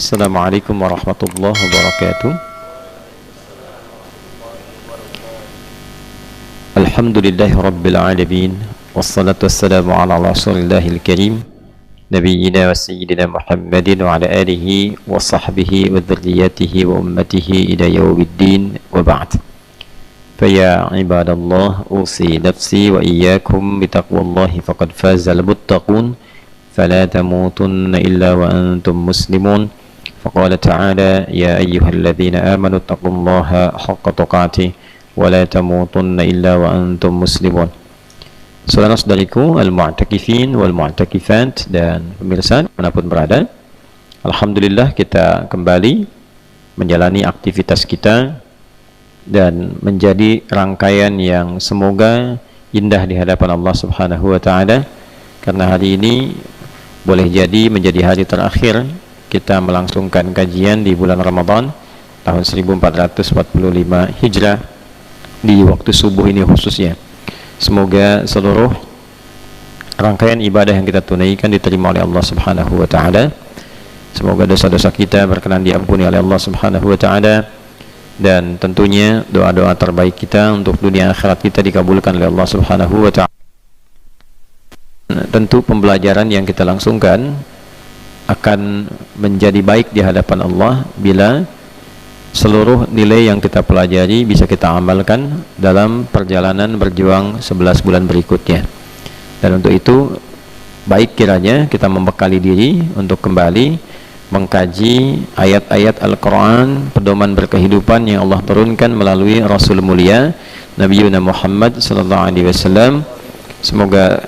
Assalamualaikum warahmatullahi wabarakatuh. Alhamdulillahi rabbil alamin. Wassalatu wassalamu ala rasulillahil karim Nabiyyina wa sayyidina Muhammadin wa ala alihi wa sahbihi wa dhurriyyatihi wa ummatihi ila yawmiddin wa ba'd. Faya ibadallah, usi nafsi wa iyyakum bitaqwallahi faqad fazal muttaqun. Fala tamutunna illa wa antum muslimun. Faqala ta'ala ya ayyuhalladzina amanu taqullaha haqqa tuqatih wa la tamutunna illa wa antum muslimun. Saudara-saudariku al-mu'takifin wal mu'takifat dan pemirsa manapun berada, alhamdulillah kita kembali menjalani aktivitas kita dan menjadi rangkaian yang semoga indah di hadapan Allah Subhanahu wa taala, karena hari ini boleh jadi menjadi hari terakhir kita melangsungkan kajian di bulan Ramadan tahun 1445 Hijrah di waktu subuh ini khususnya. Semoga seluruh rangkaian ibadah yang kita tunaikan diterima oleh Allah Subhanahu wa taala. Semoga dosa-dosa kita berkenan diampuni oleh Allah Subhanahu wa taala, dan tentunya doa-doa terbaik kita untuk dunia akhirat kita dikabulkan oleh Allah Subhanahu wa taala. Tentu pembelajaran yang kita langsungkan akan menjadi baik di hadapan Allah bila seluruh nilai yang kita pelajari bisa kita amalkan dalam perjalanan berjuang 11 bulan berikutnya. Dan untuk itu baik kiranya kita membekali diri untuk kembali mengkaji ayat-ayat Al-Quran, pedoman berkehidupan yang Allah turunkan melalui Rasul mulia Nabi Muhammad SAW. Semoga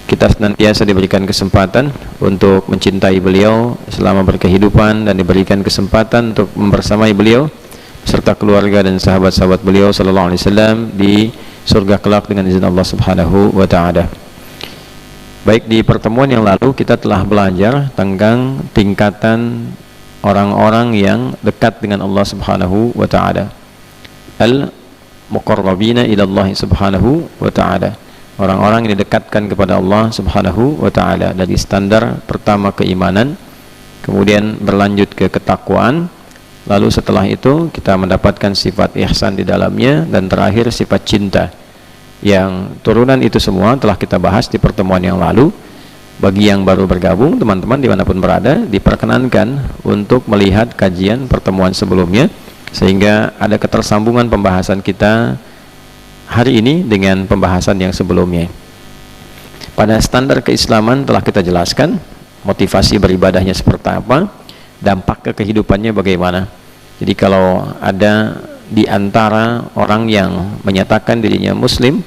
kita senantiasa diberikan kesempatan untuk mencintai beliau selama berkehidupan dan diberikan kesempatan untuk membersamai beliau serta keluarga dan sahabat-sahabat beliau sallallahu alaihi wasallam di surga kelak dengan izin Allah Subhanahu wa taala. Baik, di pertemuan yang lalu kita telah belajar tentang tingkatan orang-orang yang dekat dengan Allah Subhanahu wa taala. Al-muqarrabina ila Allah Subhanahu wa taala. Orang-orang yang didekatkan kepada Allah Subhanahu wa ta'ala, dari standar pertama keimanan, kemudian berlanjut ke ketakwaan, lalu setelah itu kita mendapatkan sifat ihsan di dalamnya, dan terakhir sifat cinta. Yang turunan itu semua telah kita bahas di pertemuan yang lalu. Bagi yang baru bergabung, teman-teman dimanapun berada, diperkenankan untuk melihat kajian pertemuan sebelumnya sehingga ada ketersambungan pembahasan kita hari ini dengan pembahasan yang sebelumnya. Pada standar keislaman telah kita jelaskan motivasi beribadahnya seperti apa, dampak ke kehidupannya bagaimana. Jadi kalau ada di antara orang yang menyatakan dirinya muslim,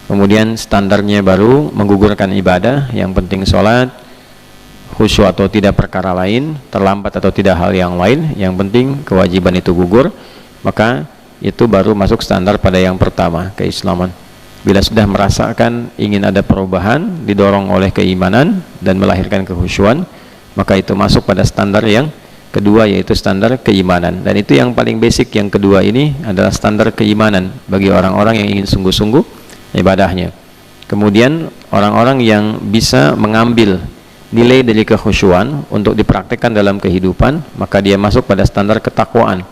kemudian standarnya baru menggugurkan ibadah, yang penting sholat, khusyuk atau tidak perkara lain, terlambat atau tidak hal yang lain, yang penting kewajiban itu gugur, maka itu baru masuk standar pada yang pertama, keislaman. Bila sudah merasakan ingin ada perubahan, didorong oleh keimanan dan melahirkan kehusyuan, maka itu masuk pada standar yang kedua, yaitu standar keimanan. Dan itu yang paling basic, yang kedua ini adalah standar keimanan bagi orang-orang yang ingin sungguh-sungguh ibadahnya. Kemudian orang-orang yang bisa mengambil nilai dari kehusyuan untuk dipraktikkan dalam kehidupan, maka dia masuk pada standar ketakwaan.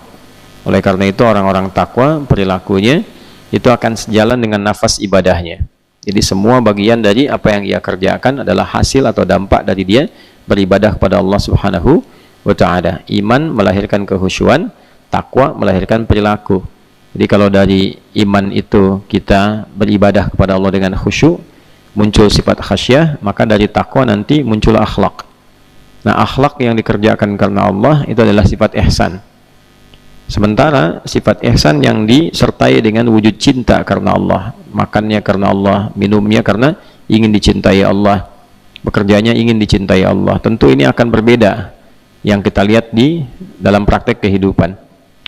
Oleh karena itu orang-orang takwa perilakunya itu akan sejalan dengan nafas ibadahnya. Jadi semua bagian dari apa yang ia kerjakan adalah hasil atau dampak dari dia beribadah kepada Allah Subhanahu wa ta'ala. Iman melahirkan kehusyuan, takwa melahirkan perilaku. Jadi kalau dari iman itu kita beribadah kepada Allah dengan khusyuk, muncul sifat khasyah, maka dari takwa nanti muncul akhlak. Nah, akhlak yang dikerjakan karena Allah itu adalah sifat ihsan. Sementara sifat ihsan yang disertai dengan wujud cinta karena Allah, makannya karena Allah, minumnya karena ingin dicintai Allah, bekerjanya ingin dicintai Allah, tentu ini akan berbeda yang kita lihat di dalam praktek kehidupan.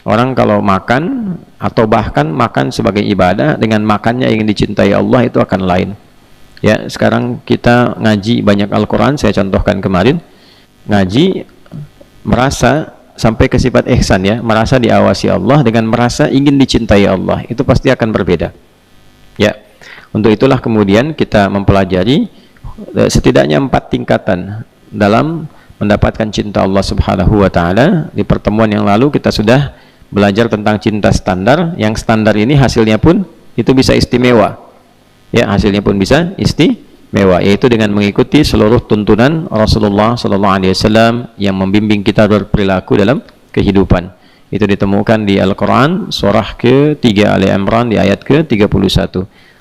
Orang kalau makan atau bahkan makan sebagai ibadah dengan makannya ingin dicintai Allah, itu akan lain. Ya, sekarang kita ngaji banyak Al-Quran, saya contohkan kemarin, ngaji merasa sampai ke sifat ihsan, ya, merasa diawasi Allah dengan merasa ingin dicintai Allah, itu pasti akan berbeda. Ya, untuk itulah kemudian kita mempelajari setidaknya 4 tingkatan dalam mendapatkan cinta Allah Subhanahu wa taala. Di pertemuan yang lalu kita sudah belajar tentang cinta standar, yang standar ini hasilnya pun itu bisa istimewa. Ya, hasilnya pun bisa istimewa, yaitu dengan mengikuti seluruh tuntunan Rasulullah sallallahu alaihi wasallam yang membimbing kita berperilaku dalam kehidupan. Itu ditemukan di Al-Qur'an surah ke-3 Ali Imran di ayat ke-31.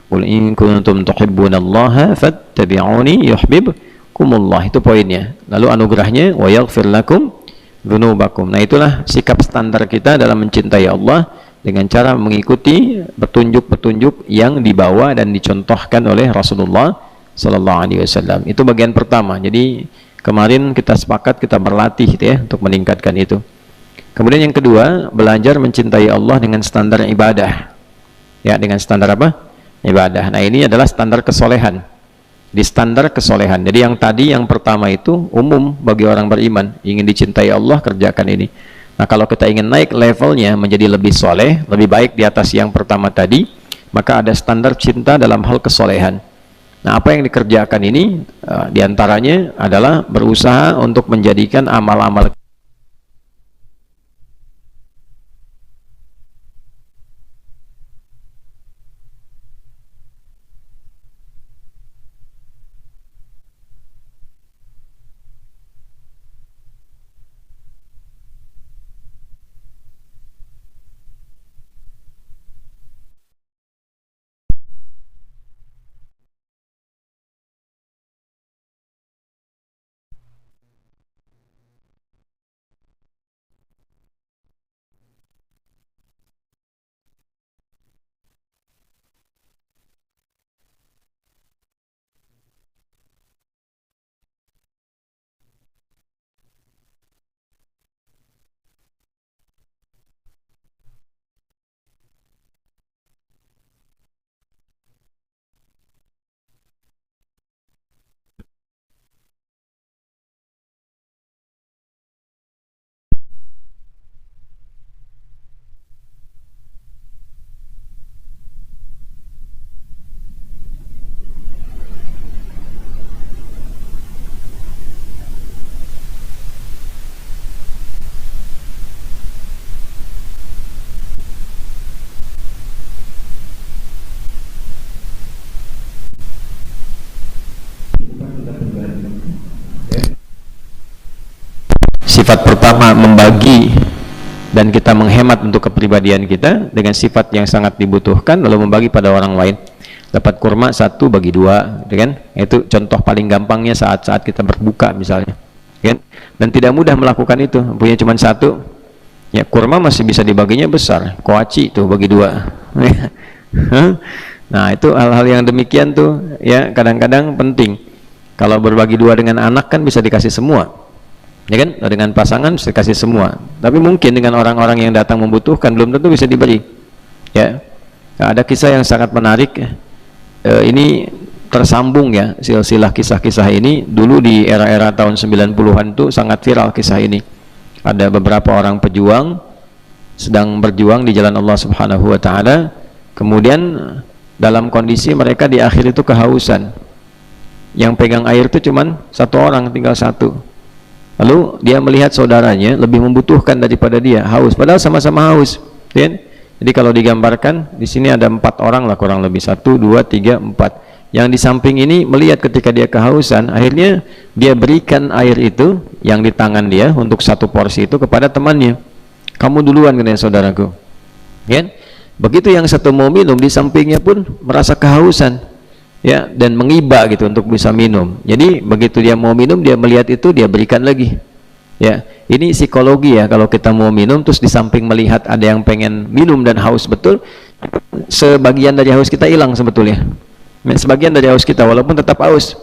Qul in kuntum tuhibbunallaha fattabi'uni yuhibbukumullah. Itu poinnya. Lalu anugerahnya wa yaghfir lakum dzunubakum. Nah, itulah sikap standar kita dalam mencintai Allah, dengan cara mengikuti petunjuk-petunjuk yang dibawa dan dicontohkan oleh Rasulullah sallallahu alaihi wasallam. Itu bagian pertama. Jadi kemarin kita sepakat kita berlatih gitu ya untuk meningkatkan itu. Kemudian yang kedua, belajar mencintai Allah dengan standar ibadah. Ya, dengan standar apa? Ibadah. Nah, ini adalah standar kesolehan. Di standar kesolehan. Jadi yang tadi, yang pertama itu umum bagi orang beriman. Ingin dicintai Allah, kerjakan ini. Nah, kalau kita ingin naik levelnya menjadi lebih soleh, lebih baik di atas yang pertama tadi, maka ada standar cinta dalam hal kesolehan. Nah, apa yang dikerjakan ini diantaranya adalah berusaha untuk menjadikan amal-amal sifat pertama membagi dan kita menghemat untuk kepribadian kita dengan sifat yang sangat dibutuhkan, lalu membagi pada orang lain. Dapat kurma 1 bagi 2, kan? Itu contoh paling gampangnya saat-saat kita berbuka misalnya, kan? Dan tidak mudah melakukan itu, punya cuma 1 ya, kurma masih bisa dibaginya besar, koaci tuh bagi 2. Nah, itu hal-hal yang demikian tuh ya, kadang-kadang penting. Kalau berbagi 2 dengan anak kan bisa dikasih semua, ya kan? Dengan pasangan bisa dikasih semua, tapi mungkin dengan orang-orang yang datang membutuhkan belum tentu bisa diberi ya. Nah, ada kisah yang sangat menarik, ini tersambung ya, silsilah kisah-kisah ini. Dulu di era-era tahun 90-an tuh sangat viral kisah ini. Ada beberapa orang pejuang sedang berjuang di jalan Allah Subhanahu wa taala, kemudian dalam kondisi mereka di akhir itu kehausan. Yang pegang air itu cuman 1 orang, tinggal 1. Lalu dia melihat saudaranya lebih membutuhkan daripada dia, haus, padahal sama-sama haus, kan? Jadi kalau digambarkan di sini ada 4 orang lah kurang lebih, 1, 2, 3, 4. Yang di samping ini melihat ketika dia kehausan, akhirnya dia berikan air itu yang di tangan dia untuk 1 porsi itu kepada temannya. Kamu duluan, katanya, saudaraku, kan? Begitu yang satu mau minum, di sampingnya pun merasa kehausan ya, dan mengiba gitu untuk bisa minum. Jadi begitu dia mau minum, dia melihat itu, dia berikan lagi ya. Ini psikologi ya, kalau kita mau minum terus di samping melihat ada yang pengen minum dan haus betul, sebagian dari haus kita hilang sebetulnya, sebagian dari haus kita walaupun tetap haus,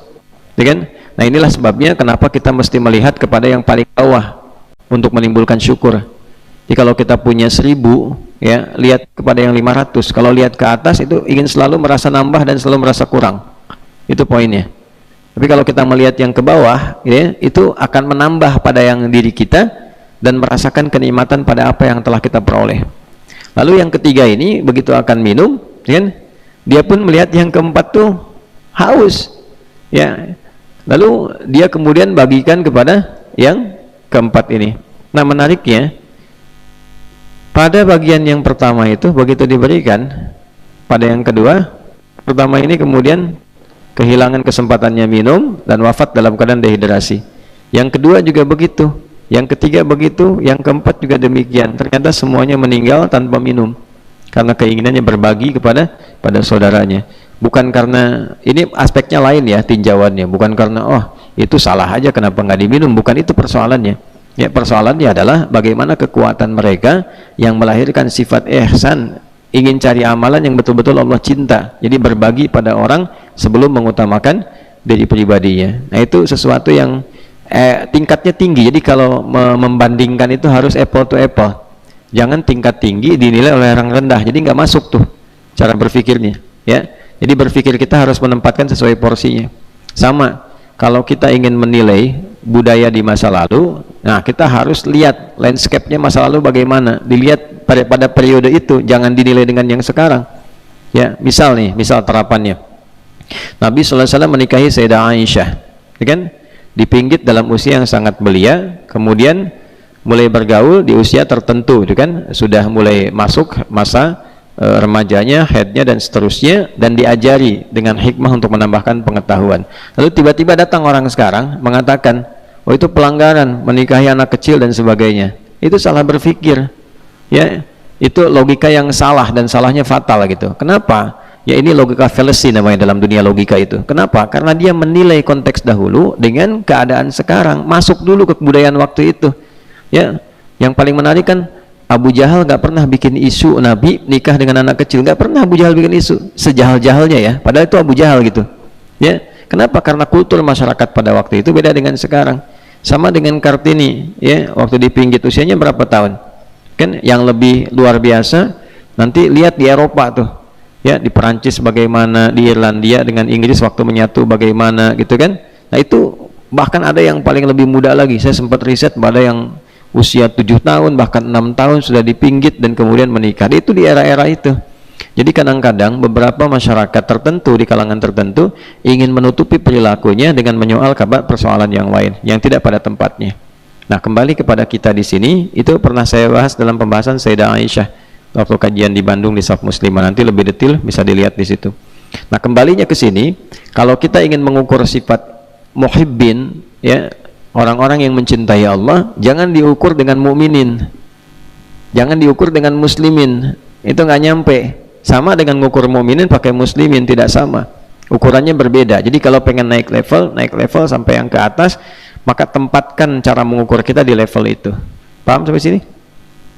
ya kan? Nah, inilah sebabnya kenapa kita mesti melihat kepada yang paling bawah untuk menimbulkan syukur. Jadi kalau kita punya 1000 ya, lihat kepada yang 500. Kalau lihat ke atas itu ingin selalu merasa nambah dan selalu merasa kurang. Itu poinnya. Tapi kalau kita melihat yang ke bawah ya, itu akan menambah pada yang diri kita dan merasakan kenikmatan pada apa yang telah kita peroleh. Lalu yang ketiga ini begitu akan minum, kan? Dia pun melihat yang keempat tuh haus. Ya. Lalu dia kemudian bagikan kepada yang keempat ini. Nah, menariknya pada bagian yang pertama itu begitu diberikan, pada yang kedua, pertama ini kemudian kehilangan kesempatannya minum dan wafat dalam keadaan dehidrasi. Yang kedua juga begitu, yang ketiga begitu, yang keempat juga demikian. Ternyata semuanya meninggal tanpa minum karena keinginannya berbagi pada saudaranya. Bukan karena, ini aspeknya lain ya tinjauannya, bukan karena oh itu salah aja kenapa nggak diminum, bukan itu persoalannya. Ya, persoalannya adalah bagaimana kekuatan mereka yang melahirkan sifat ihsan, ingin cari amalan yang betul-betul Allah cinta, jadi berbagi pada orang sebelum mengutamakan diri pribadinya. Nah, itu sesuatu yang tingkatnya tinggi. Jadi kalau membandingkan itu harus apple to apple, jangan tingkat tinggi dinilai oleh orang rendah, jadi nggak masuk tuh cara berpikirnya ya. Jadi berpikir kita harus menempatkan sesuai porsinya. Sama kalau kita ingin menilai budaya di masa lalu, nah kita harus lihat landscape-nya masa lalu bagaimana, dilihat pada periode itu, jangan dinilai dengan yang sekarang ya. Misal terapannya Nabi SAW menikahi Sayyidah Aisyah, ya kan, dipinggit dalam usia yang sangat belia, kemudian mulai bergaul di usia tertentu, ya kan, sudah mulai masuk masa remajanya, haidnya dan seterusnya, dan diajari dengan hikmah untuk menambahkan pengetahuan. Lalu tiba-tiba datang orang sekarang mengatakan, oh itu pelanggaran menikahi anak kecil dan sebagainya. Itu salah berpikir ya, itu logika yang salah dan salahnya fatal gitu. Kenapa? Ya ini logika fallacy namanya dalam dunia logika itu. Kenapa? Karena dia menilai konteks dahulu dengan keadaan sekarang, masuk dulu ke kebudayaan waktu itu ya. Yang paling menarik kan Abu Jahal nggak pernah bikin isu Nabi nikah dengan anak kecil, nggak pernah Abu Jahal bikin isu, sejahal-jahalnya ya, padahal itu Abu Jahal gitu ya. Kenapa? Karena kultur masyarakat pada waktu itu beda dengan sekarang. Sama dengan Kartini ya, waktu dipinggit usianya berapa tahun kan, yang lebih luar biasa nanti lihat di Eropa tuh ya, di Perancis bagaimana, di Irlandia dengan Inggris waktu menyatu bagaimana gitu kan. Nah itu bahkan ada yang paling lebih muda lagi, saya sempat riset, pada yang usia 7 tahun bahkan 6 tahun sudah dipinggit dan kemudian menikah. Itu di era-era itu. Jadi kadang-kadang beberapa masyarakat tertentu di kalangan tertentu ingin menutupi perilakunya dengan menyoal kabar persoalan yang lain yang tidak pada tempatnya. Nah, kembali kepada kita di sini, itu pernah saya bahas dalam pembahasan Sayyidah Aisyah waktu kajian di Bandung di Saf Muslimah. Nanti lebih detail bisa dilihat di situ. Nah, kembalinya ke sini, kalau kita ingin mengukur sifat muhibbin ya, orang-orang yang mencintai Allah, jangan diukur dengan mukminin, jangan diukur dengan muslimin, itu nggak nyampe. Sama dengan mengukur mukminin pakai muslimin, tidak sama, ukurannya berbeda. Jadi kalau pengen naik level sampai yang ke atas, maka tempatkan cara mengukur kita di level itu. Paham sampai sini?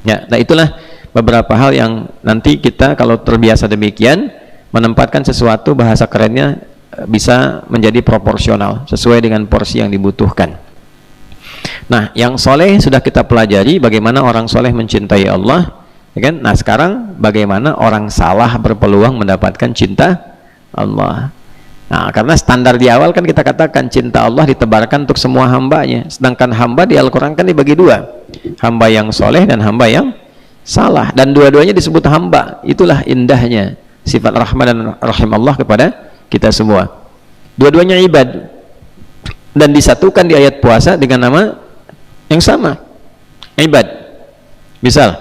Ya, nah itulah beberapa hal yang nanti kita kalau terbiasa demikian, menempatkan sesuatu, bahasa kerennya bisa menjadi proporsional sesuai dengan porsi yang dibutuhkan. Nah, yang soleh sudah kita pelajari bagaimana orang soleh mencintai Allah, ya kan? Nah, sekarang bagaimana orang salah berpeluang mendapatkan cinta Allah. Nah, karena standar di awal kan kita katakan cinta Allah ditebarkan untuk semua hambanya, sedangkan hamba di Al-Quran kan dibagi dua, hamba yang soleh dan hamba yang salah, dan dua-duanya disebut hamba. Itulah indahnya sifat rahmah dan rahim Allah kepada kita semua. Dua-duanya ibad dan disatukan di ayat puasa dengan nama yang sama, ibad. Misal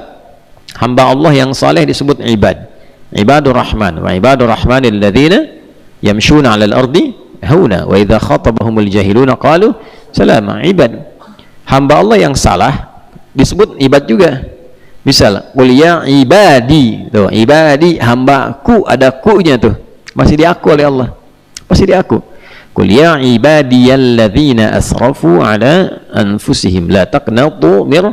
hamba Allah yang saleh disebut ibad, ibadur rahman, wa ibadur rahmanil ladzina yamshuna 'alal ardi hauna wa idza khatabahumul jahiluna qalu salama. Ibad. Hamba Allah yang salah disebut ibad juga. Misal qul ya ibadi, tuh ibadi, hambaku, ada ku-nya tuh, masih diaku oleh Allah, masih diaku. Qul ya ibadiyalladzina asrafu ala anfusihim la taqnatu mir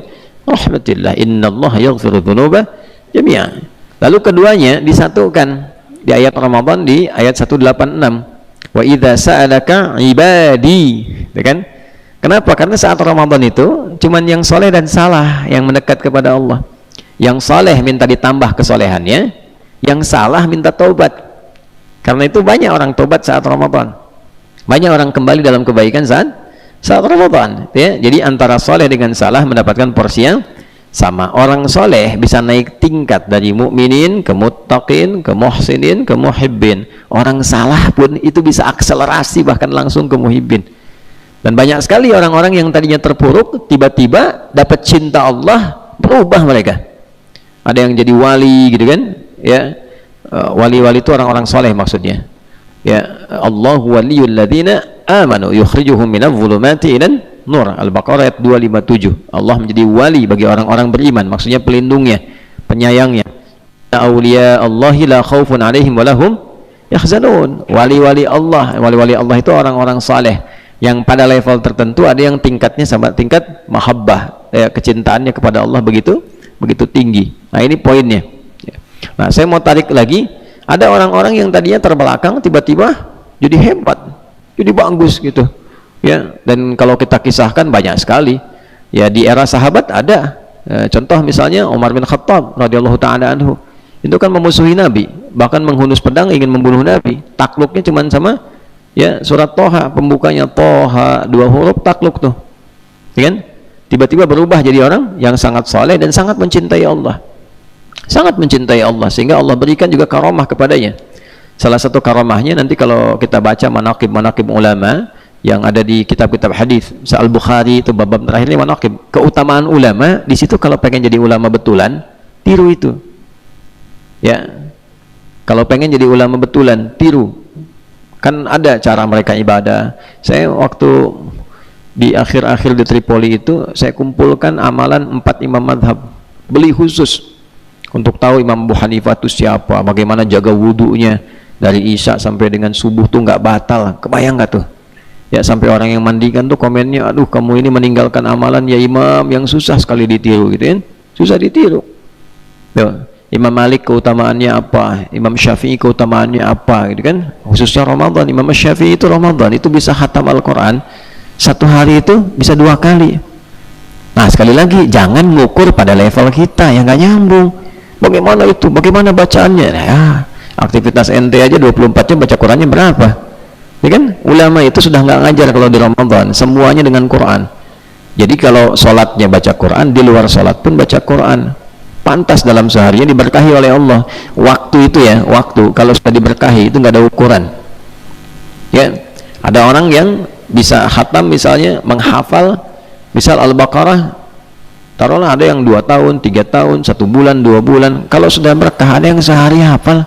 rahmatillah innallaha yaghfiru dzunuba jami'a. Lalu keduanya disatukan di ayat Ramadan di ayat 186. Wa idza sa'alaka ibadi, ya kan? Kenapa? Karena saat Ramadan itu cuman yang soleh dan salah yang mendekat kepada Allah. Yang soleh minta ditambah kesolehannya, yang salah minta taubat. Karena itu banyak orang taubat saat Ramadan. Banyak orang kembali dalam kebaikan saat Ramadan ya. Jadi antara soleh dengan salah mendapatkan porsi yang sama. Orang soleh bisa naik tingkat dari mukminin ke muttaqin, ke muhsinin, ke muhibbin. Orang salah pun itu bisa akselerasi bahkan langsung ke muhibbin. Dan banyak sekali orang-orang yang tadinya terpuruk tiba-tiba dapat cinta Allah, berubah mereka. Ada yang jadi wali gitu kan, ya. Wali-wali itu orang-orang soleh maksudnya. Ya, Allahu waliyul ladzina amanu yukhrijuhum minadh dhulumati ilan nur. Al-Baqarah ayat 257. Allah menjadi wali bagi orang-orang beriman, maksudnya pelindungnya, penyayangnya. Auliya Allahi la khaufun alaihim walahum yahzanun. Wali-wali Allah itu orang-orang saleh yang pada level tertentu ada yang tingkatnya sama tingkat mahabbah, ya, kecintaannya kepada Allah begitu tinggi. Nah, ini poinnya. Nah, saya mau tarik lagi, ada orang-orang yang tadinya terbelakang tiba-tiba jadi hebat, jadi bagus gitu. Ya, dan kalau kita kisahkan banyak sekali. Ya, di era sahabat ada. Contoh misalnya Umar bin Khattab radhiyallahu taala anhu. Itu kan memusuhi Nabi, bahkan menghunus pedang ingin membunuh Nabi. Takluknya cuma sama ya surat Toha, pembukanya Toha, 2 huruf takluk tuh. Ya kan? Tiba-tiba berubah jadi orang yang sangat saleh dan sangat mencintai Allah. Sangat mencintai Allah sehingga Allah berikan juga karamah kepadanya. Salah satu karamahnya nanti kalau kita baca manaqib ulama yang ada di kitab-kitab hadis, Al-Bukhari itu bab terakhir ini manaqib, keutamaan ulama. Di situ kalau pengen jadi ulama betulan, tiru itu. Ya, kalau pengen jadi ulama betulan, tiru. Kan ada cara mereka ibadah. Saya waktu di akhir-akhir di Tripoli itu, saya kumpulkan amalan 4 imam madhab, beli khusus untuk tahu Imam Abu Hanifah itu siapa, bagaimana jaga wudhunya dari isya sampai dengan subuh tuh nggak batal. Kebayang nggak tuh? Ya, sampai orang yang mandikan tuh komennya, aduh kamu ini meninggalkan amalan ya imam yang susah sekali ditiru gitu kan, susah ditiru. Tuh. Imam Malik keutamaannya apa, Imam Syafi'i keutamaannya apa gitu kan, khususnya Ramadan. Imam Syafi'i itu Ramadan itu bisa khatam Al-Quran 1 hari itu bisa 2 kali. Nah, sekali lagi jangan mengukur pada level kita yang nggak nyambung. Bagaimana itu, bagaimana bacaannya? Nah, aktivitas ente aja 24 jam baca Qurannya berapa, ya kan? Ulama itu sudah nggak ngajar kalau di Ramadan, semuanya dengan Quran. Jadi kalau sholatnya baca Quran, di luar sholat pun baca Quran. Pantas dalam seharinya diberkahi oleh Allah. Waktu itu ya, waktu kalau sudah diberkahi itu nggak ada ukuran. Ya, ada orang yang bisa khatam misalnya menghafal misal Al-Baqarah, taruhlah ada yang 2 tahun, 3 tahun, 1 bulan, 2 bulan. Kalau sudah berkah ada yang sehari hafal.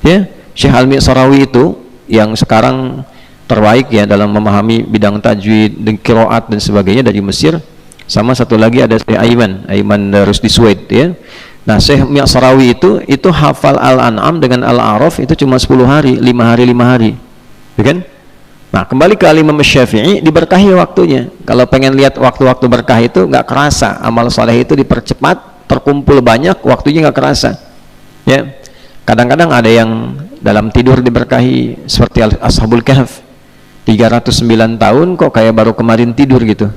Ya, Syekh Al-Mi'sarawi itu yang sekarang terbaik ya dalam memahami bidang tajwid dan qiraat dan sebagainya dari Mesir. Sama satu lagi ada Syekh Aiman Rusdi Suwaid ya. Nah, Syekh Mi'sarawi itu hafal Al-An'am dengan Al-A'raf itu cuma 10 hari, 5 hari, ya kan? Nah, kembali ke Imam Syafi'i, diberkahi waktunya. Kalau pengen lihat waktu-waktu berkah itu nggak kerasa, amal soleh itu dipercepat, terkumpul banyak, waktunya nggak kerasa. Ya, kadang-kadang ada yang dalam tidur diberkahi seperti Ashabul Kahf, 309 tahun kok kayak baru kemarin tidur gitu.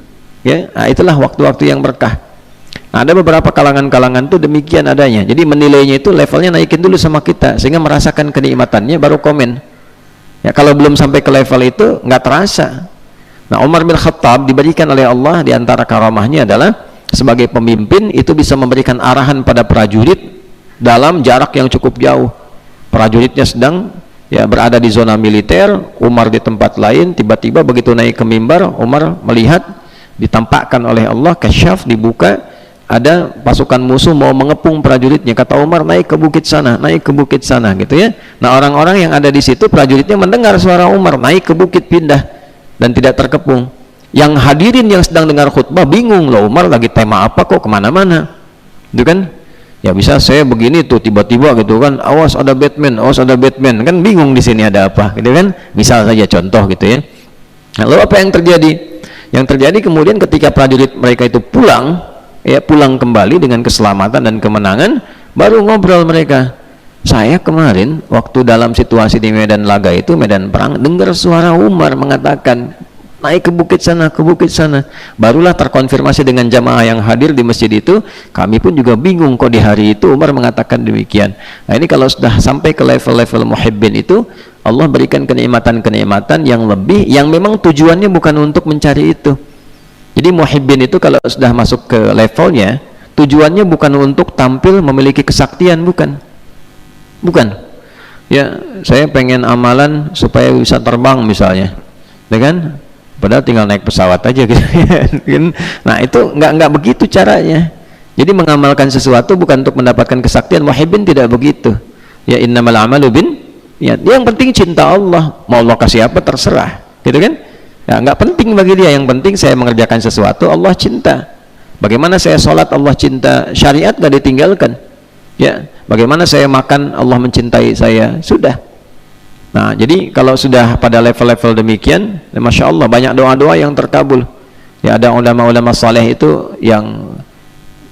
Ya, nah itulah waktu-waktu yang berkah. Nah, ada beberapa kalangan-kalangan tuh demikian adanya. Jadi menilainya itu levelnya naikin dulu sama kita sehingga merasakan kenikmatannya baru komen. Ya, kalau belum sampai ke level itu nggak terasa. Nah, Umar bin Khattab diberikan oleh Allah di antara karamahnya adalah sebagai pemimpin itu bisa memberikan arahan pada prajurit dalam jarak yang cukup jauh. Prajuritnya sedang ya berada di zona militer, Umar di tempat lain, tiba-tiba begitu naik ke mimbar, Umar melihat ditampakkan oleh Allah, kasyaf, dibuka, ada pasukan musuh mau mengepung prajuritnya. Kata Umar, naik ke bukit sana, naik ke bukit sana gitu ya. Nah, orang-orang yang ada di situ prajuritnya mendengar suara Umar, naik ke bukit, pindah dan tidak terkepung. Yang hadirin yang sedang dengar khutbah bingung, loh Umar lagi tema apa kok kemana-mana itu kan. Ya bisa saya begini tuh tiba-tiba gitu kan, awas ada Batman, awas ada Batman, kan bingung di sini ada apa gitu kan. Misal saja contoh gitu ya. Nah, lalu apa yang terjadi? Yang terjadi kemudian ketika prajurit mereka itu pulang, ya pulang kembali dengan keselamatan dan kemenangan, baru ngobrol mereka. Saya kemarin waktu dalam situasi di medan laga itu, medan perang, dengar suara Umar mengatakan naik ke bukit sana, ke bukit sana. Barulah terkonfirmasi dengan jamaah yang hadir di masjid itu. Kami pun juga bingung kok di hari itu Umar mengatakan demikian. Nah, ini kalau sudah sampai ke level-level muhibbin itu, Allah berikan kenikmatan-kenikmatan yang lebih, yang memang tujuannya bukan untuk mencari itu. Jadi muhibbin itu kalau sudah masuk ke levelnya, tujuannya bukan untuk tampil memiliki kesaktian, bukan. Ya, saya pengen amalan supaya bisa terbang misalnya, ya kan? padahal tinggal naik pesawat aja gitu. Nah itu nggak begitu caranya. Jadi mengamalkan sesuatu bukan untuk mendapatkan kesaktian. Muhibbin tidak begitu. Ya innamal amalu bin ya, yang penting cinta Allah. Mau Allah kasih apa terserah, gitu kan? Ya nggak penting bagi dia. Yang penting saya mengerjakan sesuatu Allah cinta. Bagaimana saya sholat Allah cinta, syariat nggak ditinggalkan. Ya, bagaimana saya makan Allah mencintai saya, sudah. Nah jadi kalau sudah pada level-level demikian, ya, masya Allah banyak doa-doa yang terkabul. Ya ada ulama-ulama saleh itu yang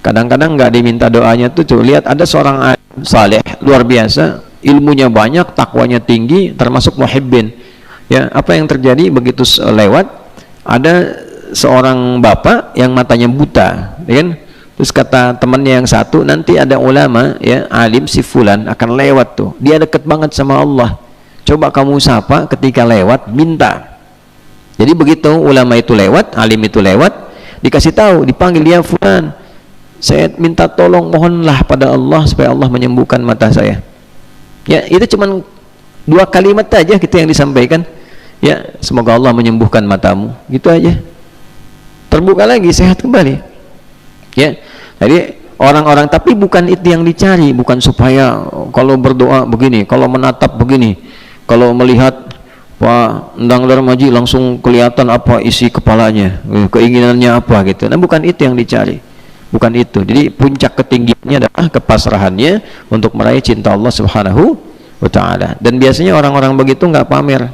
kadang-kadang nggak diminta doanya tuh. Coba lihat, ada seorang saleh luar biasa, ilmunya banyak, takwanya tinggi, termasuk muhibbin. Ya apa yang terjadi begitu lewat, ada seorang bapak yang matanya buta, ya kan? Terus kata temannya yang satu, nanti ada ulama ya alim si fulan akan lewat tuh, dia deket banget sama Allah, coba kamu sapa ketika lewat, minta. Jadi begitu ulama itu lewat, alim itu lewat, dikasih tahu, dipanggil, dia fulan, saya minta tolong, mohonlah pada Allah supaya Allah menyembuhkan mata saya. Ya itu cuman 2 kalimat aja gitu yang disampaikan. Ya semoga Allah menyembuhkan matamu, gitu aja, terbuka lagi, sehat kembali. Ya jadi orang-orang, tapi bukan itu yang dicari, bukan supaya kalau berdoa begini, kalau menatap begini, kalau melihat Pak Endang Darmaji langsung kelihatan apa isi kepalanya, keinginannya apa gitu. Nah bukan itu yang dicari, bukan itu. Jadi puncak ketinggiannya adalah kepasrahannya untuk meraih cinta Allah Subhanahu wa ta'ala. Dan biasanya orang-orang begitu nggak pamer,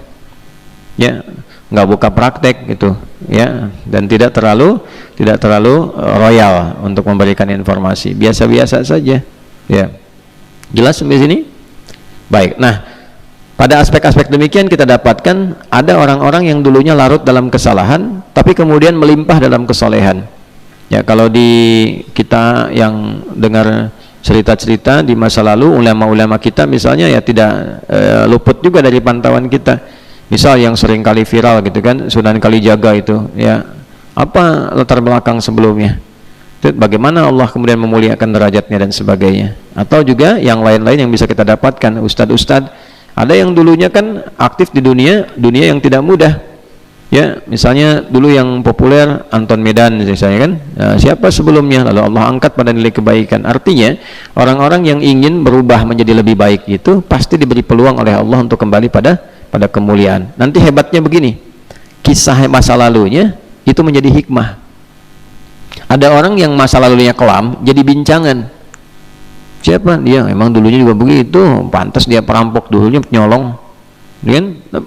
ya nggak buka praktek gitu ya, dan tidak terlalu royal untuk memberikan informasi, biasa-biasa saja ya. Jelas sampai sini? Baik. Nah pada aspek-aspek demikian kita dapatkan ada orang-orang yang dulunya larut dalam kesalahan tapi kemudian melimpah dalam kesolehan. Ya kalau di kita yang dengar cerita-cerita di masa lalu, ulama-ulama kita misalnya ya tidak luput juga dari pantauan kita. Misal yang sering kali viral gitu kan, Sunan Kalijaga itu ya, apa latar belakang sebelumnya, itu bagaimana Allah kemudian memuliakan derajatnya dan sebagainya. Atau juga yang lain-lain yang bisa kita dapatkan, ustadz-ustadz ada yang dulunya kan aktif di dunia yang tidak mudah ya, misalnya dulu yang populer Anton Medan misalnya kan, siapa sebelumnya, lalu Allah angkat pada nilai kebaikan. Artinya orang-orang yang ingin berubah menjadi lebih baik itu pasti diberi peluang oleh Allah untuk kembali pada kemuliaan. Nanti hebatnya begini, kisah masa lalunya itu menjadi hikmah. Ada orang yang masa lalunya kelam jadi bincangan. Siapa dia? Emang dulunya juga begitu, pantas dia perampok, dulunya nyolong, kan?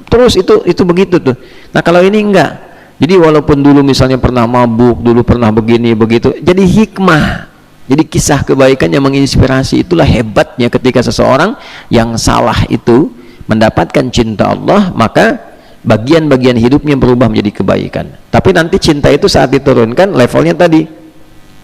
Terus itu begitu tuh. Nah kalau ini enggak, jadi walaupun dulu misalnya pernah mabuk, dulu pernah begini begitu, jadi hikmah, jadi kisah kebaikan yang menginspirasi. Itulah hebatnya ketika seseorang yang salah itu mendapatkan cinta Allah, maka bagian-bagian hidupnya berubah menjadi kebaikan. Tapi nanti cinta itu saat diturunkan levelnya tadi,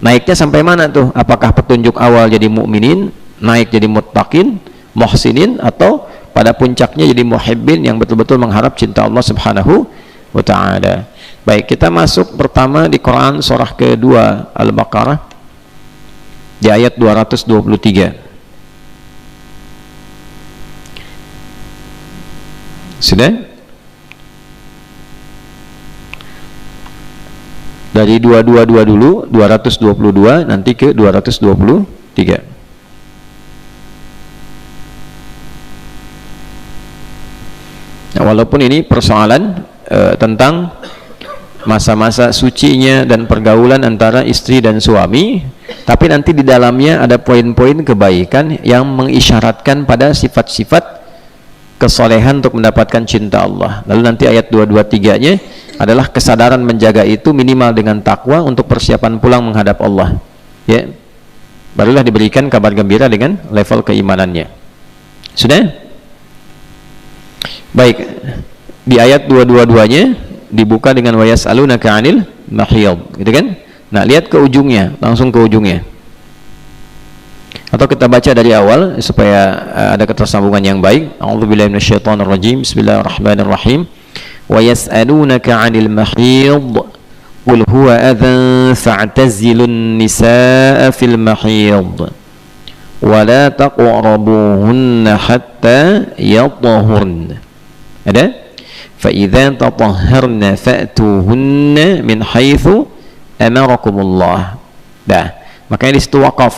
naiknya sampai mana tuh? Apakah petunjuk awal jadi mukminin, naik jadi muttaqin, muhsinin, atau pada puncaknya jadi muhibbin yang betul-betul mengharap cinta Allah Subhanahu wa ta'ala. Baik, kita masuk pertama di Quran surah kedua Al-Baqarah di ayat 223. Sudah? Dari 222 dulu, 222 nanti ke 223. Nah, walaupun ini persoalan tentang masa-masa sucinya dan pergaulan antara istri dan suami, tapi nanti di dalamnya ada poin-poin kebaikan yang mengisyaratkan pada sifat-sifat kesolehan untuk mendapatkan cinta Allah. Lalu nanti ayat 223-nya adalah kesadaran menjaga itu minimal dengan takwa untuk persiapan pulang menghadap Allah. Ya, barulah diberikan kabar gembira dengan level keimanannya. Sudah? Baik, di ayat 222-nya dibuka dengan wa yas'alunaka 'anil mahiyid, gitu kan? Nah, lihat ke ujungnya, langsung ke ujungnya. Atau kita baca dari awal supaya ada ketersambungan yang baik. A'udzubillahi minasyaitonirrajim. Bismillahirrahmanirrahim. Wa yas'alunaka 'anil mahiyid qul huwa adhan fa'tazilun nisaa fil mahiyid wa la taqrabuhunna hatta yatahurna. Ada? fa idza tatahharna fa'tuhunna min haitsu amarakumullah. Dah, makanya di situ waqaf.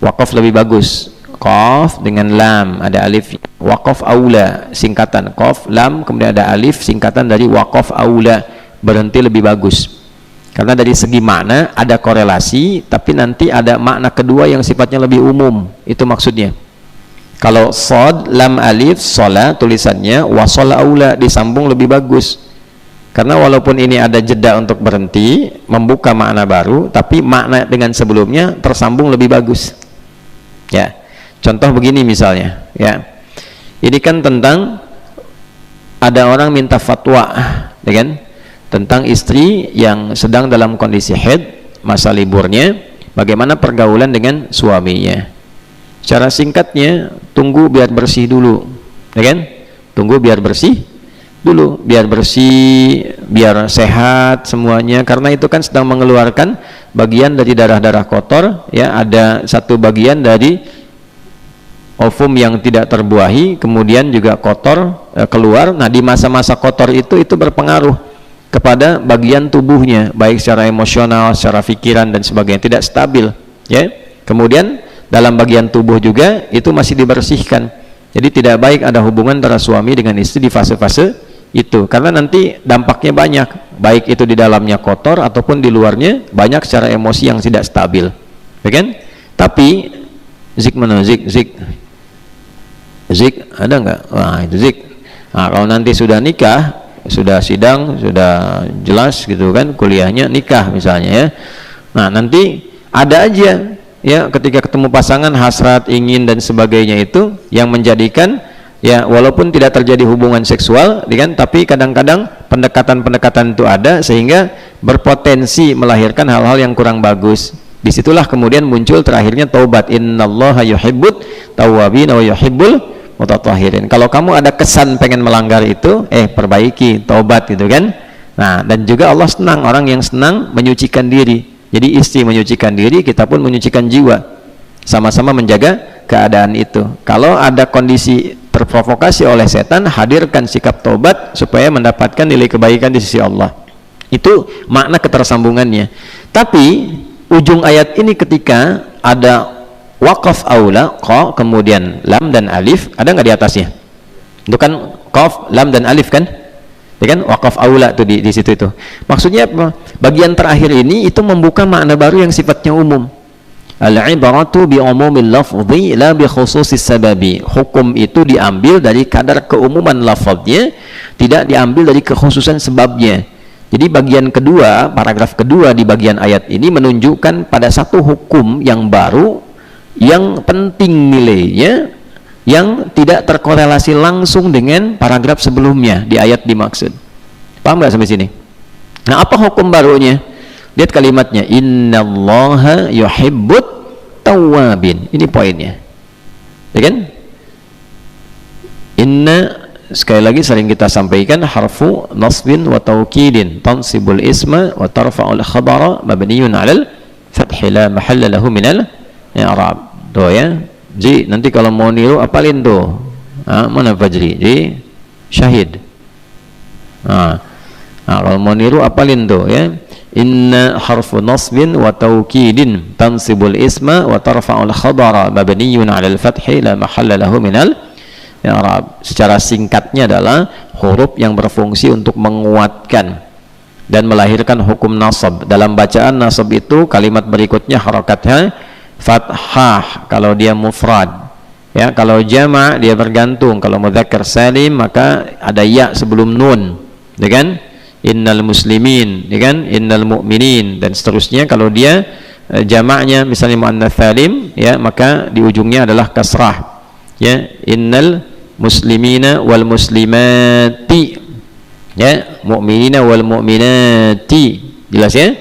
Waqaf lebih bagus. Qaf dengan lam, ada alif. Waqaf aula, singkatan qaf lam kemudian ada alif, singkatan dari waqaf aula, berhenti lebih bagus. Karena dari segi makna ada korelasi, tapi nanti ada makna kedua yang sifatnya lebih umum. Itu maksudnya. Kalau sod lam alif sola tulisannya, wasola aula disambung lebih bagus. Karena walaupun ini ada jeda untuk berhenti, membuka makna baru, tapi makna dengan sebelumnya tersambung lebih bagus. Ya, contoh begini misalnya. Ya, ini kan tentang ada orang minta fatwa, ya kan? Tentang istri yang sedang dalam kondisi haid, masa liburnya, bagaimana pergaulan dengan suaminya. Secara singkatnya, tunggu biar bersih dulu, ya kan? Tunggu biar bersih dulu, biar bersih, biar sehat semuanya, karena itu kan sedang mengeluarkan bagian dari darah-darah kotor, ya, ada satu bagian dari ovum yang tidak terbuahi, kemudian juga kotor keluar. Nah, di masa-masa kotor itu berpengaruh kepada bagian tubuhnya, baik secara emosional, secara pikiran dan sebagainya, tidak stabil, ya. Kemudian dalam bagian tubuh juga itu masih dibersihkan. Jadi tidak baik ada hubungan antara suami dengan istri di fase-fase itu, karena nanti dampaknya banyak, baik itu di dalamnya kotor ataupun di luarnya banyak secara emosi yang tidak stabil, ya kan? Tapi zik mana zik ada nggak? Wah, itu zik. Nah, kalau nanti sudah nikah, sudah sidang, sudah jelas gitu kan, kuliahnya nikah misalnya, ya. Nah, nanti ada aja, ya, ketika ketemu pasangan hasrat, ingin dan sebagainya itu yang menjadikan, ya, walaupun tidak terjadi hubungan seksual, kan, tapi kadang-kadang pendekatan-pendekatan itu ada sehingga berpotensi melahirkan hal-hal yang kurang bagus. Disitulah kemudian muncul terakhirnya taubat. Innallaha yuhibbut tawwabin wa yuhibbul mutatahhirin. Kalau kamu ada kesan pengen melanggar itu, perbaiki, taubat gitu kan. Nah, dan juga Allah senang orang yang senang menyucikan diri. Jadi istri menyucikan diri, kita pun menyucikan jiwa, sama-sama menjaga keadaan itu. Kalau ada kondisi terprovokasi oleh setan, hadirkan sikap taubat supaya mendapatkan nilai kebaikan di sisi Allah. Itu makna ketersambungannya. Tapi ujung ayat ini ketika ada waqaf aula, qa, kemudian lam dan alif, ada nggak di atasnya? Itu kan qaf, lam dan alif kan? Ya kan? Waqaf aula tuh di situ itu. Maksudnya apa? Bagian terakhir ini itu membuka makna baru yang sifatnya umum. Al-ibaratu bi umumil lafzi la bi khususis sababi. Hukum itu diambil dari kadar keumuman lafaznya, tidak diambil dari kekhususan sebabnya. Jadi bagian kedua, paragraf kedua di bagian ayat ini menunjukkan pada satu hukum yang baru, yang penting nilainya, yang tidak terkorelasi langsung dengan paragraf sebelumnya di ayat dimaksud. Paham nggak sampai sini? Nah, apa hukum barunya? Lihat kalimatnya, innallaha yuhibbut tawwabin. Ini poinnya, ya kan? Inna, sekali lagi sering kita sampaikan, harfu nasbin wa taukidin tansibul isma wa tarfa'ul khabara mabniyun 'alal fathi la mahalla lahu minal i'rab. Tuh ya, Ji, nanti kalau mau niru apalin tuh. Mana Fajri? Ji, syahid. Kalau mau niru apalin tuh ya. Inna harfu nasbin wa taukidin tansibul isma wa tarfa'ul khabara mabniyun 'alal fathi la mahalla lahu minal i'rab. Secara singkatnya adalah huruf yang berfungsi untuk menguatkan dan melahirkan hukum nasab. Dalam bacaan nasab itu kalimat berikutnya harakatnya fathah kalau dia mufrad, ya. Kalau jama' dia bergantung. Kalau mudzakkar salim maka ada ya sebelum nun, ya kan? Innal muslimin, ya kan? Innal mu'minin dan seterusnya. Kalau dia jamaknya misalnya muannats salim, ya, maka di ujungnya adalah kasrah, ya. Innal muslimina wal muslimati, ya, mu'minina wal mu'minati. Jelas ya?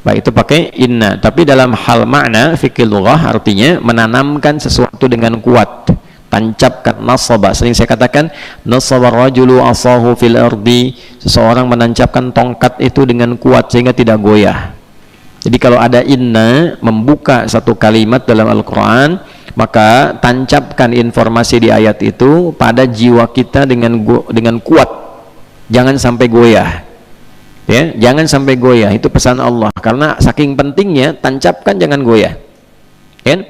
Baik, itu pakai inna. Tapi dalam hal makna fikih lughah artinya menanamkan sesuatu dengan kuat, tancapkan. Nasaba, sering saya katakan, nasaba rajulu asahu fil ardi, seseorang menancapkan tongkat itu dengan kuat sehingga tidak goyah. Jadi kalau ada inna membuka satu kalimat dalam Al-Quran, maka tancapkan informasi di ayat itu pada jiwa kita dengan kuat, jangan sampai goyah. Ya, jangan sampai goyah, itu pesan Allah. Karena saking pentingnya, tancapkan jangan goyah. Kan?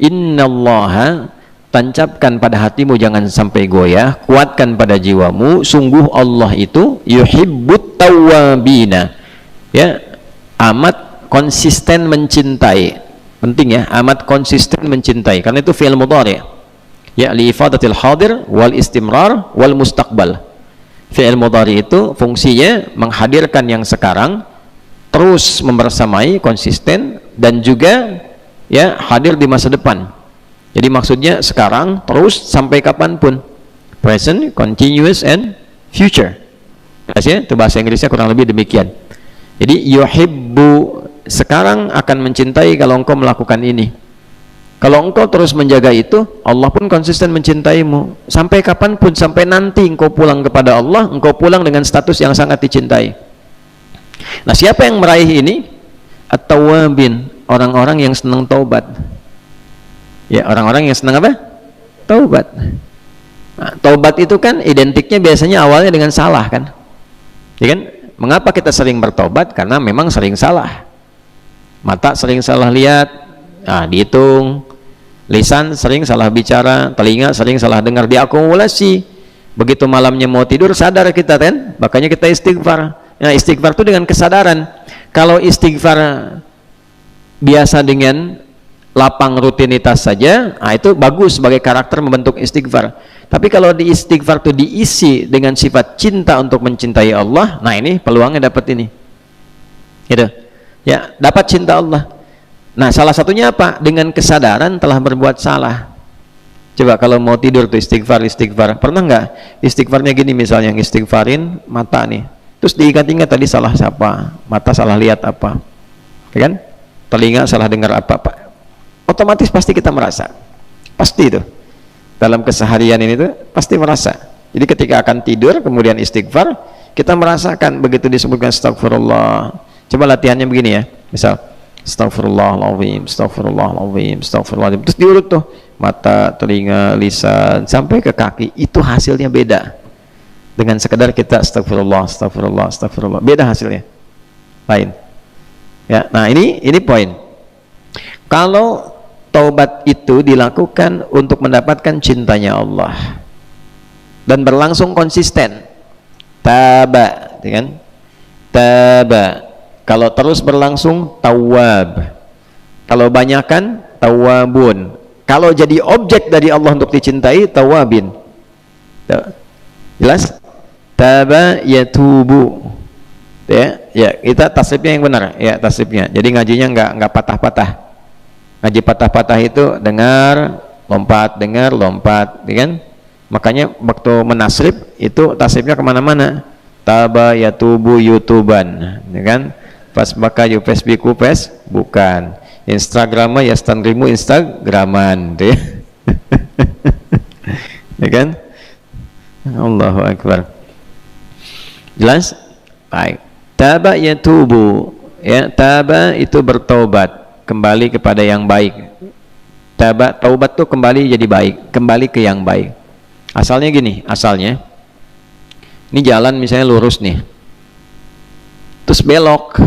Innallaha, tancapkan pada hatimu jangan sampai goyah, kuatkan pada jiwamu, sungguh Allah itu yuhibbut tawwabina. Ya, amat konsisten mencintai. Penting ya, amat konsisten mencintai. Karena itu fi'il mudhari'. Ya, li ifadatil hadir wal istimrar wal mustaqbal. Fi'il mudhari itu fungsinya menghadirkan yang sekarang, terus membersamai, konsisten, dan juga ya hadir di masa depan. Jadi maksudnya sekarang terus sampai kapanpun, present, continuous, and future. Ya, itu bahasa Inggrisnya kurang lebih demikian. Jadi yuhibbu, sekarang akan mencintai kalau engkau melakukan ini. Kalau engkau terus menjaga itu, Allah pun konsisten mencintaimu sampai kapanpun, sampai nanti engkau pulang kepada Allah, engkau pulang dengan status yang sangat dicintai. Nah, siapa yang meraih ini? At-tawwabin, orang-orang yang senang taubat. Ya, orang-orang yang senang apa? Taubat. Nah, taubat itu kan identiknya biasanya awalnya dengan salah kan? Ya kan? Mengapa kita sering bertobat? Karena memang sering salah. Mata sering salah lihat, nah dihitung. Lisan sering salah bicara, telinga sering salah dengar, diakumulasi. Begitu malamnya mau tidur sadar kita kan, makanya kita istighfar. Nah, istighfar itu dengan kesadaran. Kalau istighfar biasa dengan lapang rutinitas saja, nah itu bagus sebagai karakter membentuk istighfar. Tapi kalau di istighfar itu diisi dengan sifat cinta untuk mencintai Allah, nah ini peluangnya dapat ini. Gitu. Ya, dapat cinta Allah. Nah, salah satunya apa? Dengan kesadaran telah berbuat salah. Coba kalau mau tidur tuh istighfar. Pernah nggak istighfarnya gini, misalnya istighfarin mata nih, terus diingat-ingat tadi salah siapa, mata salah lihat apa, ya kan? Telinga salah dengar apa, otomatis pasti kita merasa. Pasti itu. Dalam keseharian ini tuh pasti merasa. Jadi ketika akan tidur kemudian istighfar, kita merasakan begitu disebutkan astagfirullah. Coba latihannya begini ya. Misal astagfirullahaladzim, astagfirullahaladzim, astagfirullahaladzim, terus diurut tuh mata, telinga, lisan sampai ke kaki, itu hasilnya beda dengan sekedar kita astagfirullah, astagfirullah, astagfirullah, beda hasilnya, lain ya. Nah, ini poin. Kalau taubat itu dilakukan untuk mendapatkan cintanya Allah dan berlangsung konsisten, taba, kan? Taba. Kalau terus berlangsung, tawwab. Kalau banyakkan, tawwabun. Kalau jadi objek dari Allah untuk dicintai, tawwabin. Jelas? Taba yatubu. Ya, kita tasrifnya yang benar. Ya, tasrifnya. Jadi ngajinya enggak patah-patah. Ngaji patah-patah itu dengar, lompat, ya kan? Makanya waktu menasrif itu tasrifnya kemana-mana. Taba yatubu yutuban, ya kan? Pas baka yu facebooku bukan, Instagram ya standrimu instagraman, ya. Ya kan? Allahu akbar. Jelas? Baik. Taba yatubu, ya, taba itu bertaubat, kembali kepada yang baik. Taubat tuh kembali jadi baik, kembali ke yang baik. Asalnya gini, ini jalan misalnya lurus nih, terus belok,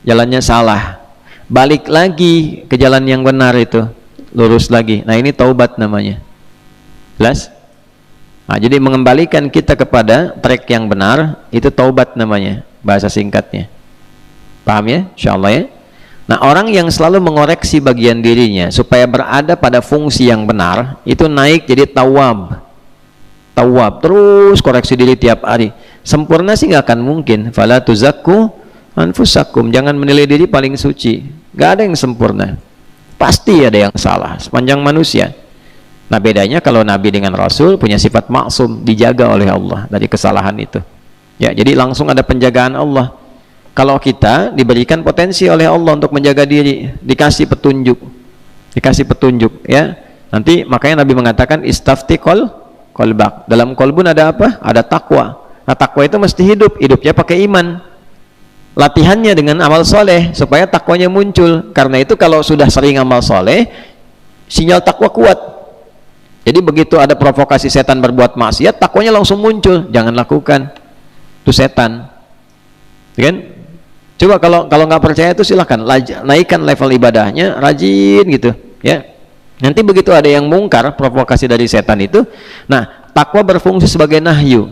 jalannya salah, balik lagi ke jalan yang benar itu, lurus lagi. Nah, ini taubat namanya. Jelas? Nah, jadi mengembalikan kita kepada track yang benar, itu taubat namanya, bahasa singkatnya. Paham ya? Insyaallah ya. Nah, orang yang selalu mengoreksi bagian dirinya supaya berada pada fungsi yang benar, itu naik jadi tawab, terus koreksi diri tiap hari. Sempurna sih nggak akan mungkin. Fala tuzakku anfusakum, jangan menilai diri paling suci. Nggak ada yang sempurna, pasti ada yang salah sepanjang manusia. Nah, bedanya kalau Nabi dengan Rasul punya sifat maksum, dijaga oleh Allah dari kesalahan itu. Ya, jadi langsung ada penjagaan Allah. Kalau kita diberikan potensi oleh Allah untuk menjaga diri, dikasih petunjuk, ya. Nanti makanya Nabi mengatakan istafti kolbak. Dalam kolbun ada apa? Ada takwa. Nah, takwa itu mesti hidupnya pakai iman. Latihannya dengan amal soleh supaya takwanya muncul. Karena itu kalau sudah sering amal soleh, sinyal takwa kuat. Jadi begitu ada provokasi setan berbuat maksiat, takwanya langsung muncul. Jangan lakukan. itu setan, kan? Coba kalau nggak percaya itu silahkan naikkan level ibadahnya, rajin gitu, ya. Nanti begitu ada yang mungkar, provokasi dari setan itu, nah takwa berfungsi sebagai nahyu,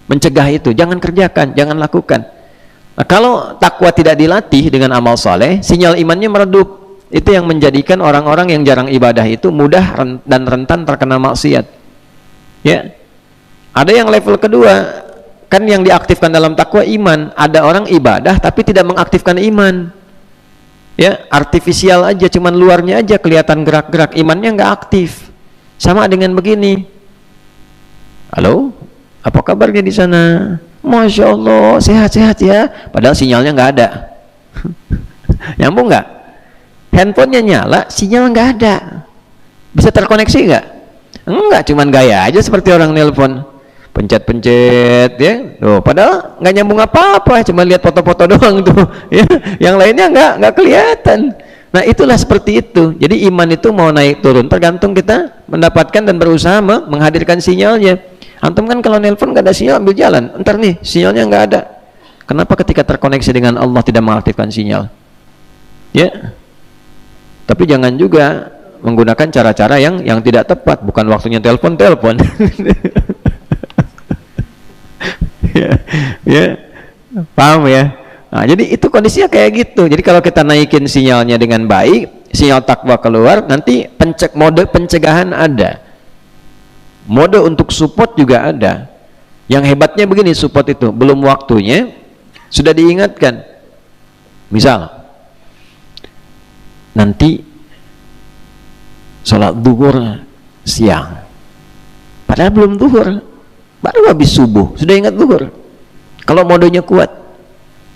mencegah itu, jangan kerjakan, jangan lakukan. Nah, kalau takwa tidak dilatih dengan amal soleh, sinyal imannya meredup. Itu yang menjadikan orang-orang yang jarang ibadah itu mudah dan rentan terkena maksiat. Ya, ada yang level kedua, kan yang diaktifkan dalam takwa iman. Ada orang ibadah tapi tidak mengaktifkan iman. Ya, artifisial aja, cuman luarnya aja kelihatan gerak-gerak, imannya nggak aktif. Sama dengan begini. Halo, apa kabarnya di sana? Masya Allah, sehat-sehat ya. Padahal sinyalnya nggak ada. Nyambung nggak? Handphonenya nyala, sinyal nggak ada. Bisa terkoneksi nggak? Enggak, cuman gaya aja seperti orang nelpon. Pencet-pencet, ya. Tuh, padahal nggak nyambung apa-apa, cuma lihat foto-foto doang tuh. Ya. Yang lainnya nggak kelihatan. Nah, itulah seperti itu. Jadi iman itu mau naik turun tergantung kita mendapatkan dan berusaha menghadirkan sinyalnya. Antum kan kalau nelpon nggak ada sinyal, ambil jalan. Entar nih sinyalnya nggak ada. Kenapa ketika terkoneksi dengan Allah tidak mengaktifkan sinyal? Ya. Tapi jangan juga menggunakan cara-cara yang tidak tepat. Bukan waktunya telepon. Ya, paham ya? Nah, jadi itu kondisinya kayak gitu. Jadi kalau kita naikin sinyalnya dengan baik, sinyal takwa keluar, nanti mode pencegahan ada. Mode untuk support juga ada. Yang hebatnya begini, support itu belum waktunya sudah diingatkan. Misal nanti sholat zuhur siang, padahal belum zuhur, baru habis subuh sudah ingat zuhur. Kalau modenya kuat,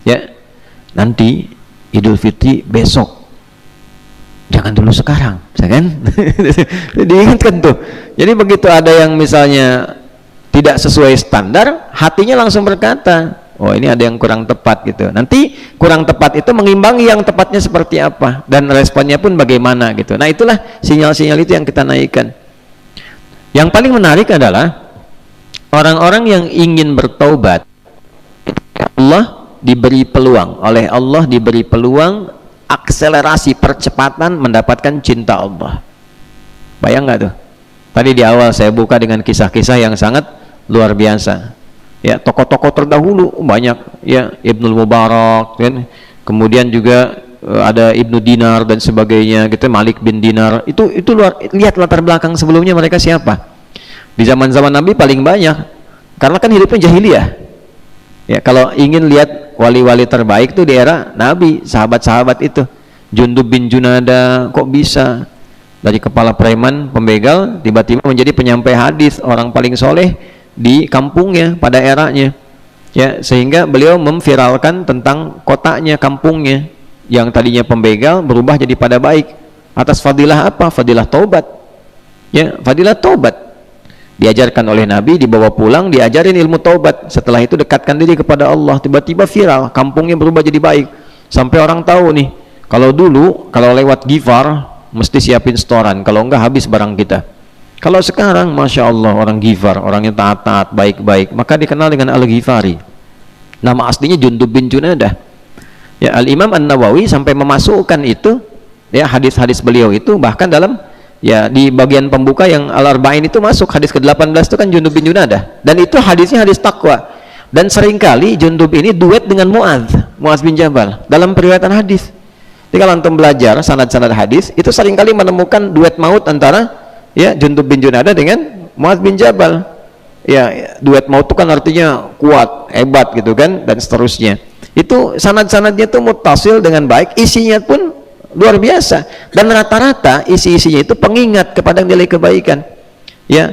ya nanti Idul Fitri besok, jangan dulu sekarang, kan? Diingatkan tuh. Jadi begitu ada yang misalnya tidak sesuai standar, hatinya langsung berkata, oh ini ada yang kurang tepat gitu. Nanti kurang tepat itu mengimbangi yang tepatnya seperti apa, dan responnya pun bagaimana gitu. Nah, itulah sinyal-sinyal itu yang kita naikkan. Yang paling menarik adalah orang-orang yang ingin bertaubat, Allah diberi peluang, oleh Allah diberi peluang akselerasi percepatan mendapatkan cinta Allah. Bayang nggak tuh? Tadi di awal saya buka dengan kisah-kisah yang sangat luar biasa. Ya, tokoh-tokoh terdahulu banyak, ya, Ibnul Mubarak, kan? Kemudian juga ada Ibnu Dinar dan sebagainya, gitu, Malik bin Dinar. Itu lihat latar belakang sebelumnya mereka siapa. Di zaman-zaman Nabi paling banyak, karena kan hidupnya jahiliyah. Ya, kalau ingin lihat wali-wali terbaik tuh di era Nabi, sahabat-sahabat itu. Jundub bin Junada, kok bisa dari kepala preman pembegal tiba-tiba menjadi penyampai hadis, orang paling soleh di kampungnya pada eranya, ya, sehingga beliau memviralkan tentang kotanya, kampungnya yang tadinya pembegal berubah jadi pada baik atas fadilah apa? Fadilah taubat, ya, fadilah taubat. Diajarkan oleh Nabi, dibawa pulang, diajarin ilmu taubat. Setelah itu dekatkan diri kepada Allah, tiba-tiba viral, kampungnya berubah jadi baik, sampai orang tahu nih, kalau dulu kalau lewat Ghifar mesti siapin setoran, kalau enggak habis barang kita. Kalau sekarang, Masya Allah, orang Ghifar, orangnya taat-taat, baik-baik, maka dikenal dengan Al-Ghifari. Nama aslinya Jundub bin Junadah. Ya, Al-Imam An-Nawawi sampai memasukkan itu, ya, hadis-hadis beliau itu, bahkan dalam, ya, di bagian pembuka yang Al-Arba'in itu masuk hadis ke-18 itu kan Jundub bin Junadah, dan itu hadisnya hadis takwa. Dan seringkali Jundub ini duet dengan Muadz bin Jabal dalam periwayatan hadis. Jadi kalau antum belajar sanad-sanad hadis, itu seringkali menemukan duet maut antara, ya, Jundub bin Junadah dengan Muadz bin Jabal. Ya, duet maut itu kan artinya kuat, hebat gitu kan, dan seterusnya. Itu sanad-sanadnya itu muttasil dengan baik, isinya pun luar biasa, dan rata-rata isi-isinya itu pengingat kepada nilai kebaikan. Ya,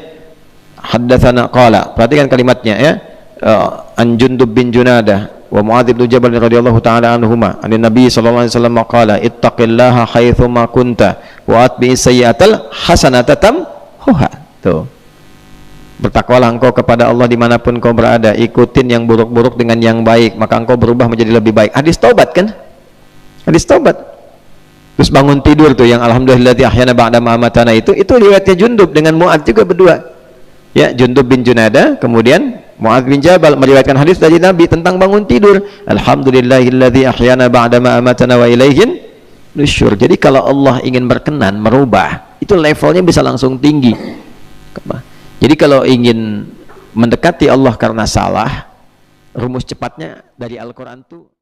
haddatsana qala, perhatikan kalimatnya, ya, an Jundub bin Junadah wa Muadz bin Jabal radhiyallahu taala anhuma, an Nabi sallallahu alaihi wasallam qala ittaqillaha haitsuma kunta wa atbi'is sayyi'atal hasanata tamhuha. Tuh, bertakwalah engkau kepada Allah dimanapun kau berada, ikutin yang buruk-buruk dengan yang baik, maka engkau berubah menjadi lebih baik. Hadis taubat kan, hadis taubat. Terus bangun tidur tuh yang alhamdulillah ahyana ba'da ma amatana, itu riwayatnya Jundub dengan Muadz juga berdua. Ya, Jundub bin Junadah, kemudian Mu'adz bin Jabal meriwayatkan hadis dari Nabi tentang bangun tidur, alhamdulillahilladzi ahyana ba'dama amatana wa ilaihin nusyur. Jadi kalau Allah ingin berkenan merubah, itu levelnya bisa langsung tinggi. Jadi kalau ingin mendekati Allah karena salah, rumus cepatnya dari Al-Quran tuh